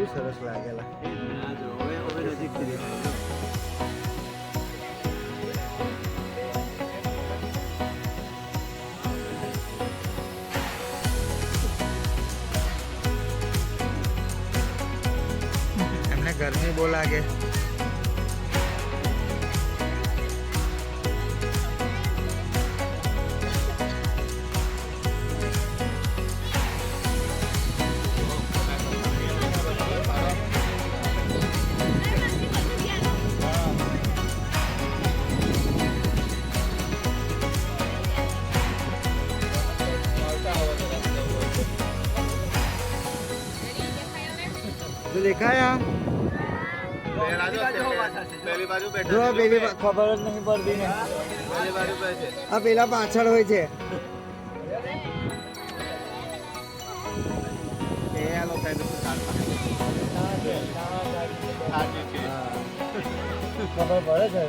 બહુ સરસ લાગેલા. નજીકથી દેખાય. એમને ગરમી બહુ લાગે. દેખાયા પહેલી બાજુ બેઠા જો પેલી ખબર જ નહીં પડતી ને. પહેલી બાજુ બેઠે આ પેલા પાછળ હોય છે. એ આ લોકો ખબર પડે છે.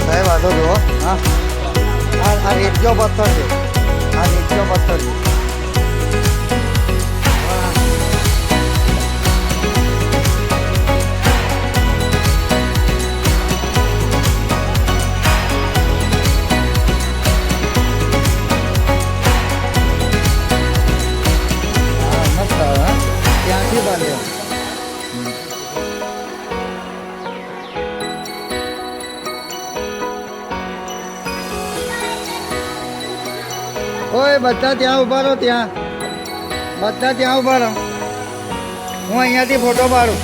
સાહેબ આ તો જુઓ. હા આ રેતજો પથ્થર છે. આ રેતજો પથ્થર છે. મસ્ત આવે. ત્યાંથી બાંધ્યો. ઓય બધા ત્યાં ઉભા રહો. ત્યાં બધા ત્યાં ઉભા રહો. હું અહીંયાથી ફોટો પાડું.